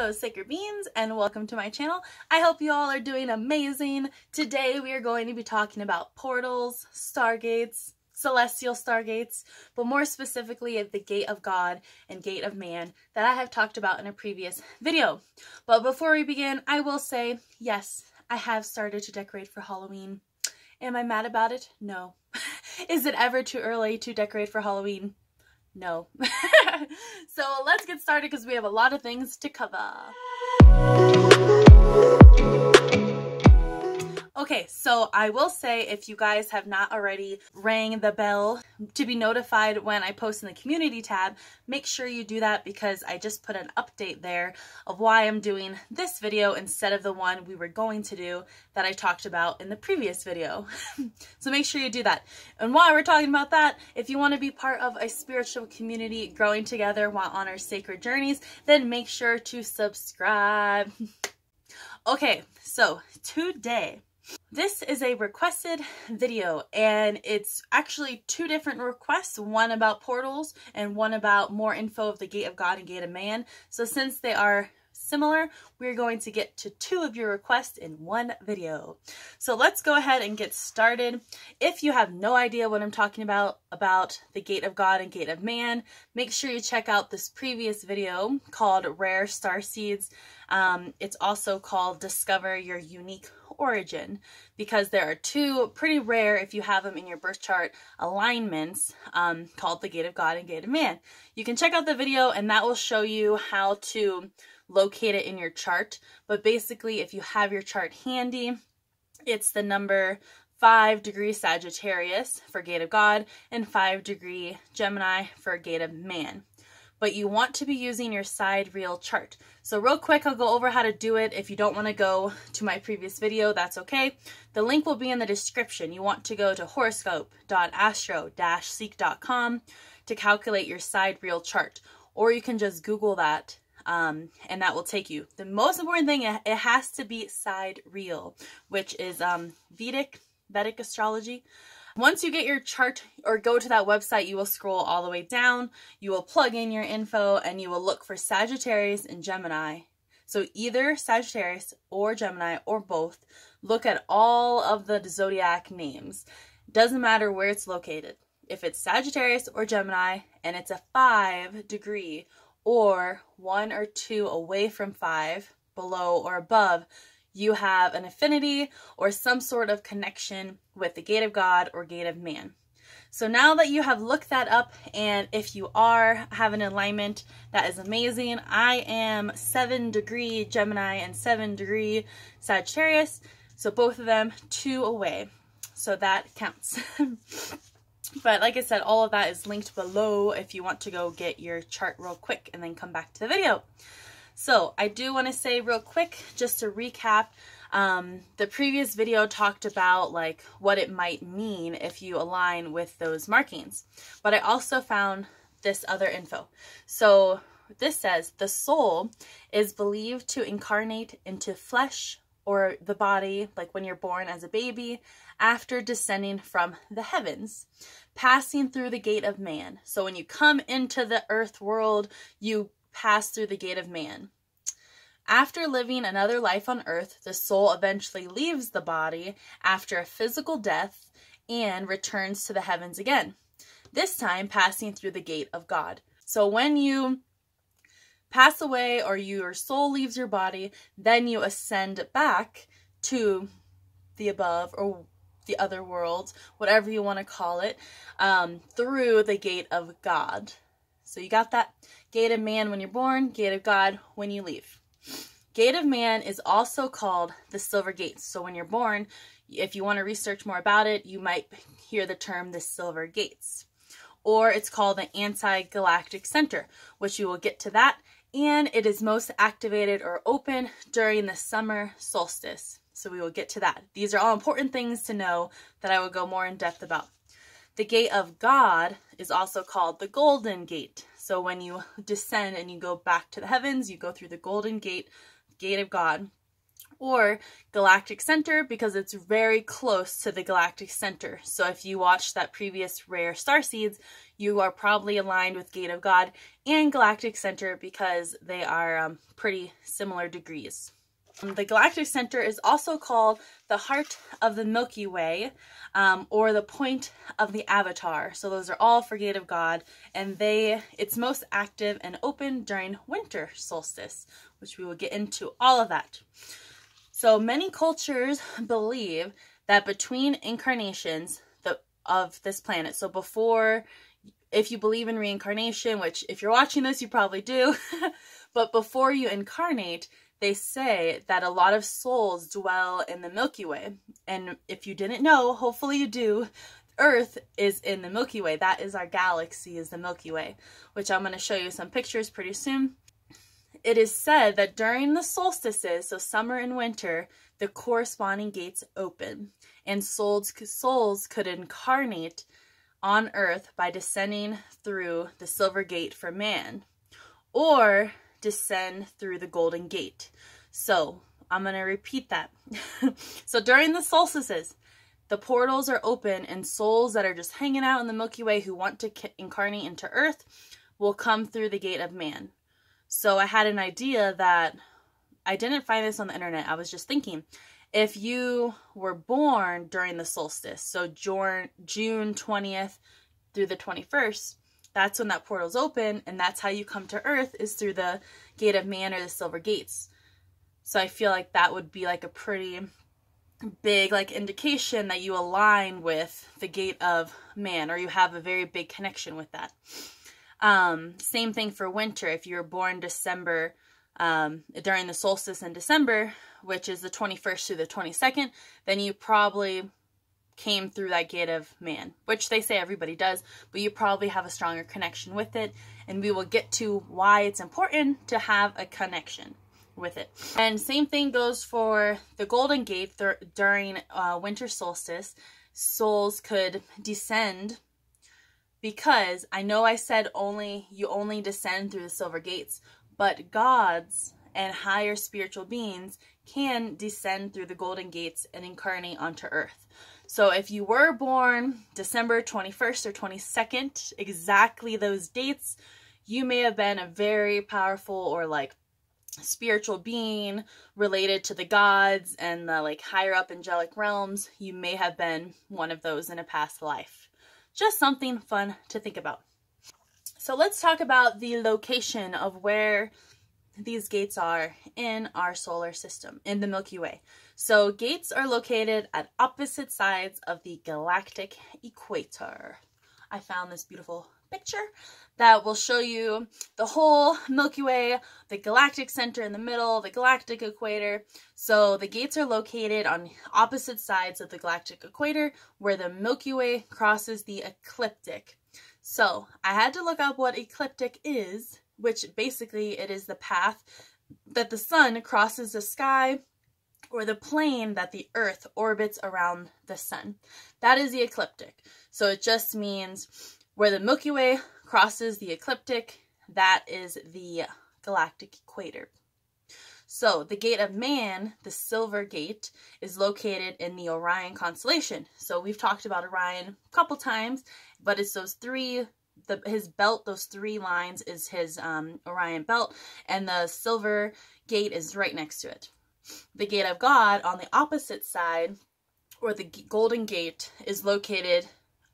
Hello sacred beings and welcome to my channel. I hope you all are doing amazing. Today we are going to be talking about portals, stargates, celestial stargates, but more specifically the gate of God and gate of man that I have talked about in a previous video. But before we begin, I will say, yes, I have started to decorate for Halloween. Am I mad about it? No. Is it ever too early to decorate for Halloween? No. So let's get started because we have a lot of things to cover. Okay, so I will say if you guys have not already rang the bell to be notified when I post in the community tab, make sure you do that because I just put an update there of why I'm doing this video instead of the one we were going to do that I talked about in the previous video. So make sure you do that. And while we're talking about that, if you want to be part of a spiritual community growing together while on our sacred journeys, then make sure to subscribe. Okay, so today, this is a requested video and it's actually two different requests, one about portals and one about more info of the gate of God and gate of man. So since they are similar, we're going to get to two of your requests in one video. So let's go ahead and get started. If you have no idea what I'm talking about the gate of God and gate of man, make sure you check out this previous video called Rare Starseeds. It's also called Discover Your Unique Origin, because there are two pretty rare, if you have them in your birth chart, alignments called the gate of God and gate of man. You can check out the video and that will show you how to locate it in your chart. But basically, if you have your chart handy, it's the number 5 degree Sagittarius for gate of God and 5 degree Gemini for gate of man. But you want to be using your sidereal chart. So real quick, I'll go over how to do it. If you don't want to go to my previous video, that's okay. The link will be in the description. You want to go to horoscope.astro-seek.com to calculate your sidereal chart. Or you can just Google that and that will take you. The most important thing, it has to be sidereal, which is Vedic astrology. Once you get your chart or go to that website, you will scroll all the way down, you will plug in your info, and you will look for Sagittarius and Gemini. So either Sagittarius or Gemini or both. Look at all of the zodiac names. Doesn't matter where it's located. If it's Sagittarius or Gemini and it's a 5 degree or 1 or 2 away from 5, below or above, you have an affinity or some sort of connection with the gate of God or gate of man. So now that you have looked that up, and if you have an alignment, that is amazing. I am 7 degree Gemini and 7 degree Sagittarius, so both of them 2 away. So that counts. But like I said, all of that is linked below if you want to go get your chart real quick and then come back to the video. So I do want to say real quick, just to recap, the previous video talked about like what it might mean if you align with those markings. But I also found this other info. So this says the soul is believed to incarnate into flesh or the body, like when you're born as a baby, after descending from the heavens, passing through the gate of man. So when you come into the earth world, you pass through the gate of man. After living another life on earth, the soul eventually leaves the body after a physical death and returns to the heavens again, this time passing through the gate of God. So when you pass away or your soul leaves your body, then you ascend back to the above or the other world, whatever you want to call it, through the gate of God. So you got that? Gate of man when you're born, gate of God when you leave. Gate of man is also called the silver gates. So when you're born, if you want to research more about it, you might hear the term the silver gates. Or it's called the anti-galactic center, which you will get to that. And it is most activated or open during the summer solstice. So we will get to that. These are all important things to know that I will go more in depth about. The gate of God is also called the golden gate. So when you descend and you go back to the heavens, you go through the golden gate, gate of God. or galactic center because it's very close to the galactic center. So if you watched that previous Rare Starseeds, you are probably aligned with Gate of God and galactic center because they are pretty similar degrees. The galactic center is also called the heart of the Milky Way, or the point of the avatar. So those are all for Gate of God, and it's most active and open during winter solstice, which we will get into all of that. So many cultures believe that between incarnations of this planet, so before, if you believe in reincarnation, which if you're watching this, you probably do, but before you incarnate, they say that a lot of souls dwell in the Milky Way. And if you didn't know, hopefully you do, Earth is in the Milky Way. That is our galaxy, is the Milky Way, which I'm going to show you some pictures pretty soon. It is said that during the solstices, so summer and winter, the corresponding gates open, and souls could incarnate on Earth by descending through the silver gate for man, or descend through the golden gate. So I'm going to repeat that. So during the solstices, the portals are open, and souls that are just hanging out in the Milky Way who want to incarnate into Earth will come through the gate of man. So I had an idea that I didn't find this on the internet. I was just thinking, if you were born during the solstice, so June 20th through the 21st, that's when that portal's open, and that's how you come to Earth, is through the gate of man or the silver gates. So I feel like that would be like a pretty big indication that you align with the gate of man, or you have a very big connection with that. Same thing for winter. If you were born December, during the solstice in December, which is the 21st through the 22nd, then you probably came through that gate of man, which they say everybody does, but you probably have a stronger connection with it, and we will get to why it's important to have a connection with it. And same thing goes for the golden gate. During winter solstice, souls could descend, because I know I said you only descend through the silver gates, but gods and higher spiritual beings can descend through the golden gates and incarnate onto Earth. So if you were born December 21st or 22nd, exactly those dates, you may have been a very powerful or spiritual being related to the gods and the higher up angelic realms. You may have been one of those in a past life. Just something fun to think about. So let's talk about the location of where these gates are in our solar system, in the Milky Way. So gates are located at opposite sides of the galactic equator. I found this beautiful picture that will show you the whole Milky Way, the galactic center in the middle, the galactic equator. So the gates are located on opposite sides of the galactic equator, where the Milky Way crosses the ecliptic. So I had to look up what ecliptic is, which basically it is the path that the sun crosses the sky, or the plane that the Earth orbits around the sun. That is the ecliptic. So it just means where the Milky Way crosses the ecliptic, that is the galactic equator. So the gate of man, the silver gate, is located in the Orion constellation. So we've talked about Orion a couple times, but it's those three, his belt, those three lines is his Orion belt, and the silver gate is right next to it. The gate of God on the opposite side, or the golden gate, is located,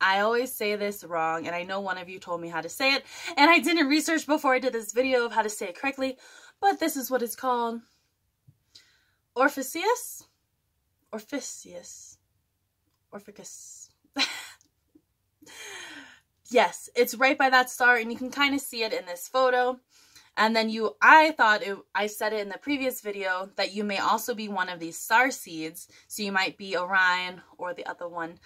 I always say this wrong, and I know one of you told me how to say it, and I didn't research before I did this video of how to say it correctly, but this is what it's called. Orpheus? Orpheus. Orpheus. Yes, it's right by that star, and you can kind of see it in this photo. And then I said it in the previous video, that you may also be one of these star seeds. So you might be Orion or the other one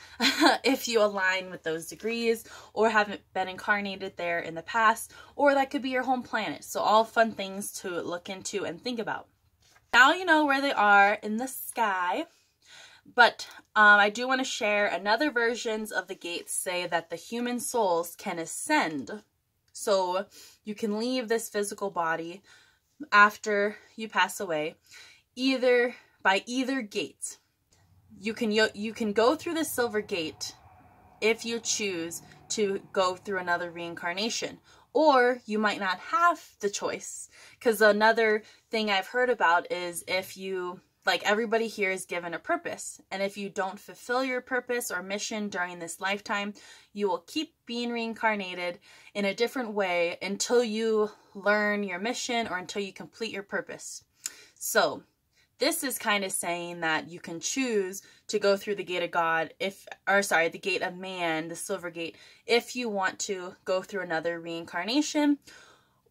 if you align with those degrees or haven't been incarnated there in the past, or that could be your home planet. So all fun things to look into and think about. Now you know where they are in the sky, but I do want to share another versions of the gates say that the human souls can ascend. So you can leave this physical body after you pass away, either by either gate. You can go through the silver gate if you choose to go through another reincarnation, or you might not have the choice. Because another thing I've heard about is if you, like, everybody here is given a purpose, and if you don't fulfill your purpose or mission during this lifetime, you will keep being reincarnated in a different way until you learn your mission or until you complete your purpose. So this is kind of saying that you can choose to go through the gate of God, the gate of man, the silver gate, if you want to go through another reincarnation,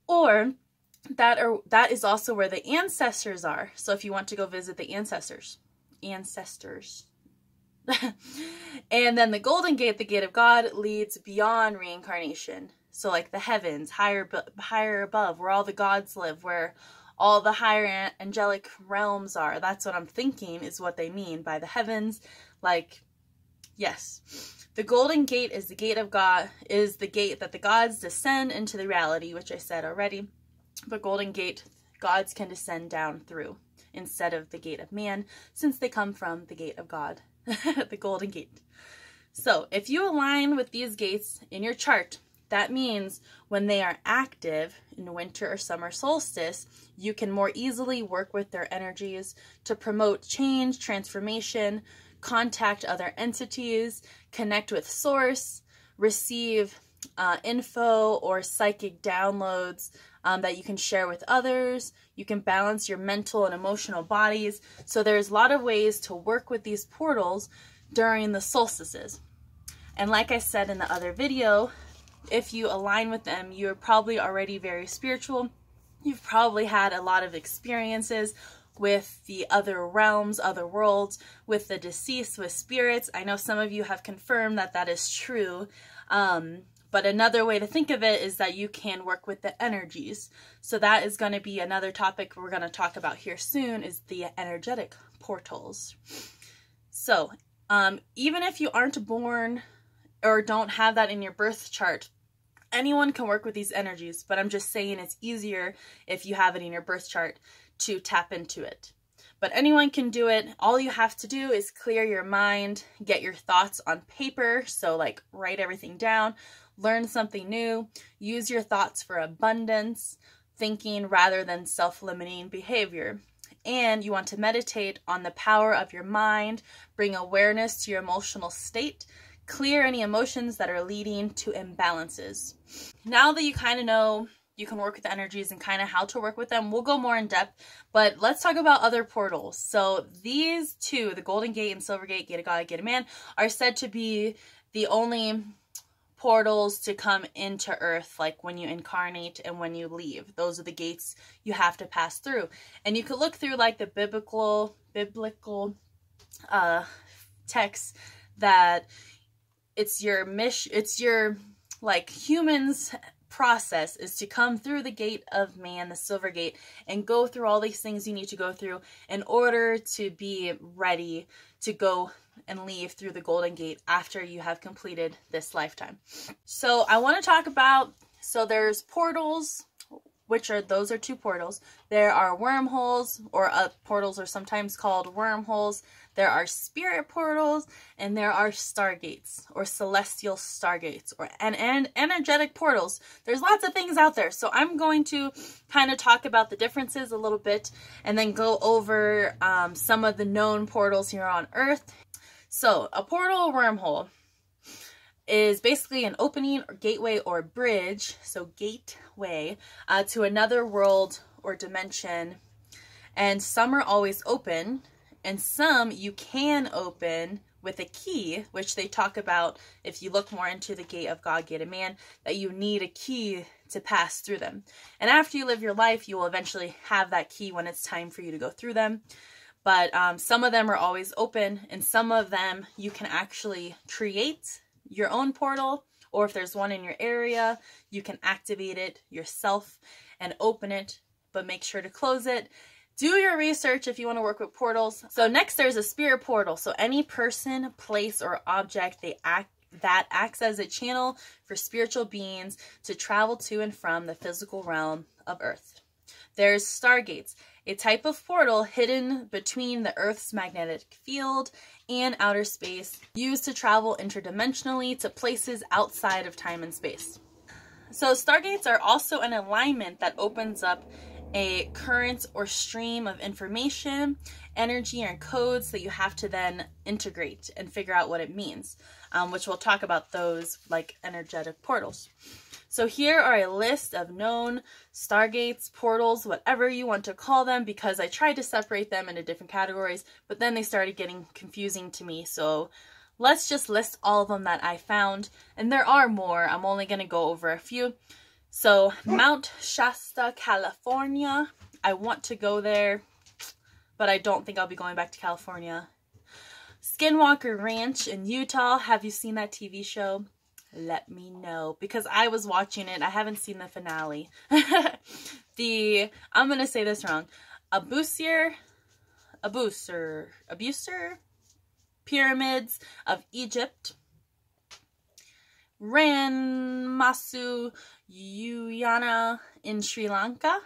or that is also where the ancestors are. So if you want to go visit the ancestors. And then the golden gate, the gate of God, leads beyond reincarnation. So like the heavens, higher above, where all the gods live, where all the higher angelic realms are. That's what I'm thinking is what they mean by the heavens. Like, yes. The golden gate is the gate of God, is the gate that the gods descend into the reality, which I said already. But golden gate, gods can descend down through instead of the gate of man, since they come from the gate of God, the golden gate. So if you align with these gates in your chart, that means when they are active in winter or summer solstice, you can more easily work with their energies to promote change, transformation, contact other entities, connect with source, receive info or psychic downloads that you can share with others. You can balance your mental and emotional bodies. So there's a lot of ways to work with these portals during the solstices. And like I said in the other video, if you align with them, you're probably already very spiritual. You've probably had a lot of experiences with the other realms, other worlds, with the deceased, with spirits. I know some of you have confirmed that that is true. But another way to think of it is that you can work with the energies. So that is going to be another topic we're going to talk about here soon, is the energetic portals. So even if you aren't born or don't have that in your birth chart, anyone can work with these energies, but I'm just saying it's easier if you have it in your birth chart to tap into it. But anyone can do it. All you have to do is clear your mind, get your thoughts on paper, so like write everything down, learn something new, use your thoughts for abundance thinking rather than self-limiting behavior. And you want to meditate on the power of your mind, bring awareness to your emotional state, clear any emotions that are leading to imbalances. Now that you kind of know you can work with the energies and kind of how to work with them, we'll go more in depth, but let's talk about other portals. So these two, the Golden Gate and Silver Gate, Gate of God, Gate of Man, are said to be the only portals to come into Earth, like when you incarnate and when you leave. Those are the gates you have to pass through. And you could look through like the biblical texts that it's your mission, it's your like humans process is to come through the gate of man, the silver gate, and go through all these things you need to go through in order to be ready to go and leave through the golden gate after you have completed this lifetime. So I want to talk about, so there's portals, those are two portals. There are wormholes, or portals are sometimes called wormholes. There are spirit portals, and there are stargates, or celestial stargates, and energetic portals. There's lots of things out there. So I'm going to kind of talk about the differences a little bit, and then go over some of the known portals here on Earth. So a portal or wormhole is basically an opening or gateway or bridge, so gateway, to another world or dimension. And some are always open, and some you can open with a key, which they talk about if you look more into the Gate of God, Gate of Man, that you need a key to pass through them. And after you live your life, you will eventually have that key when it's time for you to go through them. But some of them are always open, and some of them you can actually create your own portal, or if there's one in your area, you can activate it yourself and open it, but make sure to close it. Do your research if you want to work with portals. So next, there's a spirit portal. So any person, place, or object that acts as a channel for spiritual beings to travel to and from the physical realm of Earth. There's stargates, a type of portal hidden between the Earth's magnetic field and outer space, used to travel interdimensionally to places outside of time and space. So stargates are also an alignment that opens up a current or stream of information, energy, and codes that you have to then integrate and figure out what it means, which we'll talk about those like energetic portals. So here are a list of known stargates, portals, whatever you want to call them, because I tried to separate them into different categories, but then they started getting confusing to me. So let's just list all of them that I found, and there are more. I'm only going to go over a few. So Mount Shasta, California. I want to go there, but I don't think I'll be going back to California. Skinwalker Ranch in Utah. Have you seen that TV show? Let me know, because I was watching it. I haven't seen the finale. I'm going to say this wrong. Abusir Pyramids of Egypt. Ranmasu Uyana in Sri Lanka.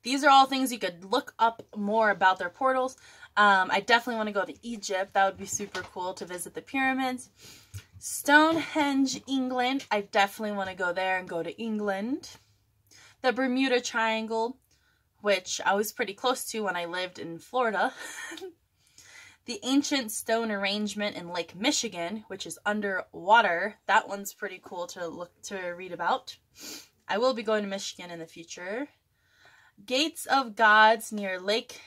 These are all things you could look up more about their portals. I definitely want to go to Egypt. That would be super cool to visit the pyramids. Stonehenge, England. I definitely want to go there and go to England. The Bermuda Triangle, which I was pretty close to when I lived in Florida. The ancient stone arrangement in Lake Michigan, which is underwater. That one's pretty cool to read about. I will be going to Michigan in the future. Gates of Gods near Lake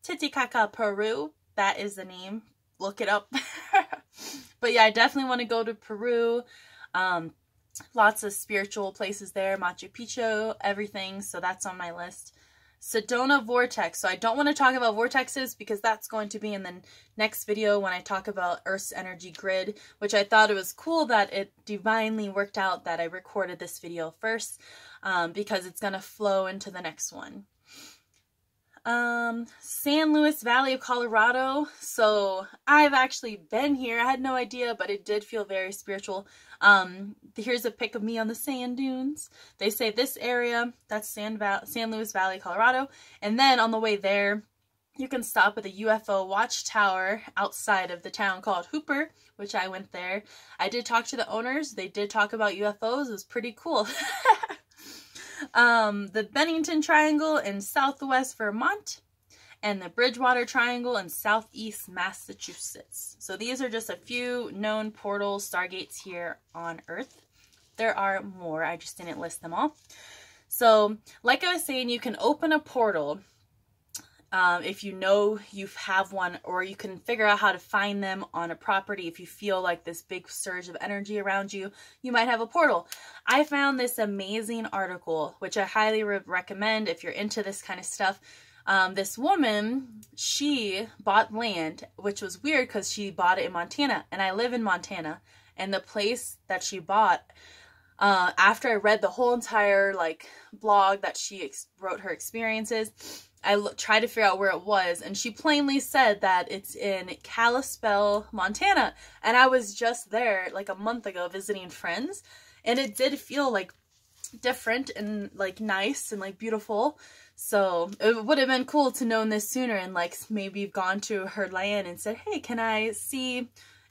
Titicaca, Peru. That is the name. Look it up. But yeah, I definitely want to go to Peru. Lots of spiritual places there. Machu Picchu, everything. So that's on my list. Sedona Vortex. So I don't want to talk about vortexes because that's going to be in the next video when I talk about Earth's energy grid, which I thought it was cool that it divinely worked out that I recorded this video first, because it's going to flow into the next one. San Luis Valley of Colorado. So I've actually been here. I had no idea, but it did feel very spiritual. Here's a pic of me on the sand dunes. They say this area, that's San Luis Valley, Colorado. And then on the way there, you can stop at the UFO watchtower outside of the town called Hooper, which I went there. I did talk to the owners. They did talk about UFOs. It was pretty cool. The Bennington Triangle in southwest Vermont, and the Bridgewater Triangle in southeast Massachusetts. So these are just a few known portals, stargates here on Earth. There are more, I just didn't list them all. So, like I was saying, you can open a portal if you know you have one, or you can figure out how to find them on a property. If you feel like this big surge of energy around you, you might have a portal. I found this amazing article, which I highly recommend if you're into this kind of stuff. This woman, she bought land, which was weird because she bought it in Montana, and I live in Montana. And the place that she bought, after I read the whole entire blog that she wrote her experiences, I tried to figure out where it was, and she plainly said that it's in Kalispell, Montana. And I was just there like a month ago visiting friends, and it did feel different and nice and beautiful. So it would have been cool to know this sooner and maybe gone to her land and said, hey, can I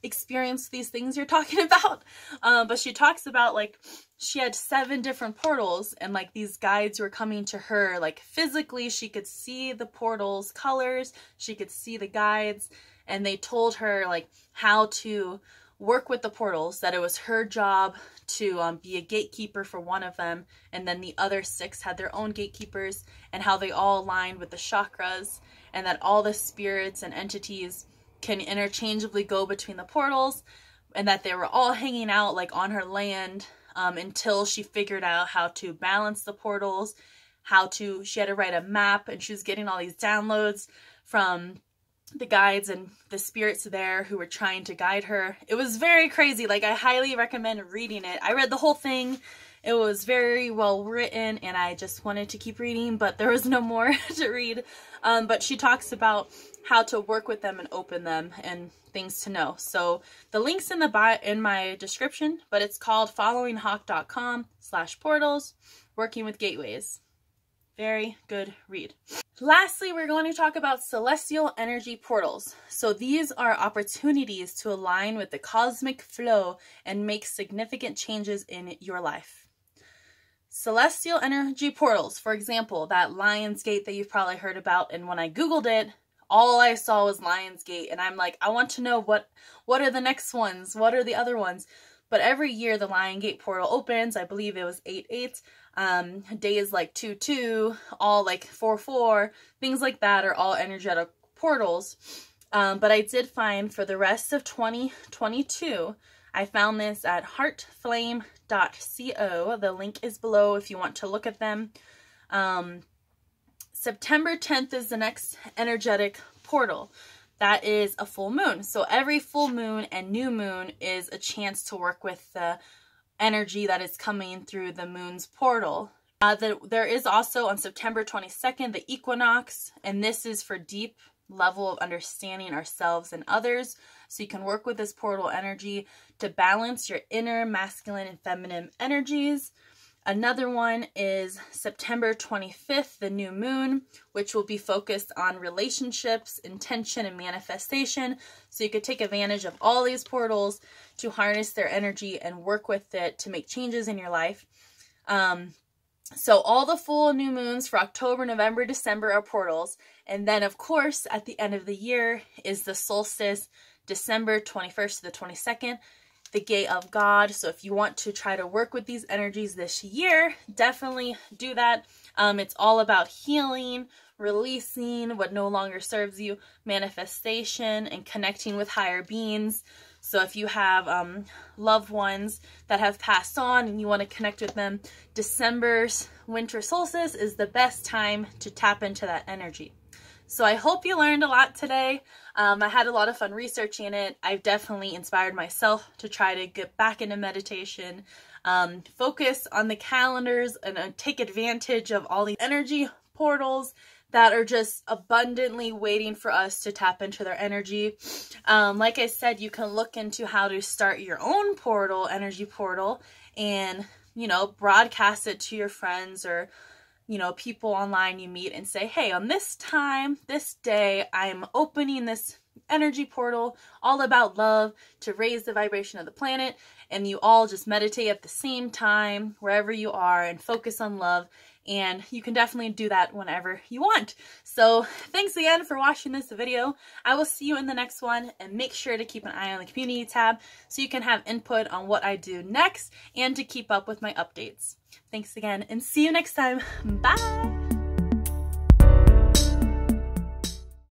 experience these things you're talking about? But she talks about she had 7 different portals, and these guides were coming to her physically. She could see the portals colors, she could see the guides, and they told her how to work with the portals, that it was her job to be a gatekeeper for one of them, and then the other 6 had their own gatekeepers, and how they all aligned with the chakras, and that all the spirits and entities can interchangeably go between the portals, and that they were all hanging out on her land until she figured out how to balance the portals, she had to write a map, and she was getting all these downloads from the guides and the spirits there who were trying to guide her. It was very crazy. I highly recommend reading it. I read the whole thing. It was very well written, and I just wanted to keep reading, but there was no more to read. But she talks about how to work with them and open them and things to know. So the link's in my description, but it's called followinghawk.com/portals, working with gateways. Very good read. Lastly, we're going to talk about celestial energy portals. So these are opportunities to align with the cosmic flow and make significant changes in your life. Celestial energy portals, for example, that Lion's Gate that you've probably heard about, and when I Googled it, all I saw was Lion's Gate, and I'm like, I want to know what are the next ones? What are the other ones? But every year the Lion Gate portal opens. I believe it was 8/8. Days like 2/2, all like 4/4, things like that are all energetic portals. But I did find for the rest of 2022, I found this at heartflame.co. The link is below if you want to look at them. September 10th is the next energetic portal. That is a full moon. So every full moon and new moon is a chance to work with the energy that is coming through the moon's portal. There is also on September 22nd, the equinox, and this is for deep level of understanding ourselves and others. So you can work with this portal energy to balance your inner masculine and feminine energies. Another one is September 25th, the new moon, which will be focused on relationships, intention, and manifestation. So you could take advantage of all these portals to harness their energy and work with it to make changes in your life. So all the full new moons for October, November, December are portals. And then, of course, at the end of the year is the solstice, December 21st to the 22nd. The gate of God. So if you want to try to work with these energies this year, definitely do that. It's all about healing, releasing what no longer serves you, manifestation, and connecting with higher beings. So if you have loved ones that have passed on and you want to connect with them, December's winter solstice is the best time to tap into that energy. So I hope you learned a lot today. I had a lot of fun researching it. I've definitely inspired myself to try to get back into meditation, focus on the calendars, and take advantage of all the energy portals that are just abundantly waiting for us to tap into their energy. Like I said, you can look into how to start your own portal, energy portal, and, you know, broadcast it to your friends or people online you meet and say, hey, on this time, this day, I'm opening this energy portal all about love to raise the vibration of the planet. And you all just meditate at the same time, wherever you are, and focus on love. And you can definitely do that whenever you want. So thanks again for watching this video. I will see you in the next one, and make sure to keep an eye on the community tab so you can have input on what I do next and to keep up with my updates. Thanks again, and see you next time. Bye!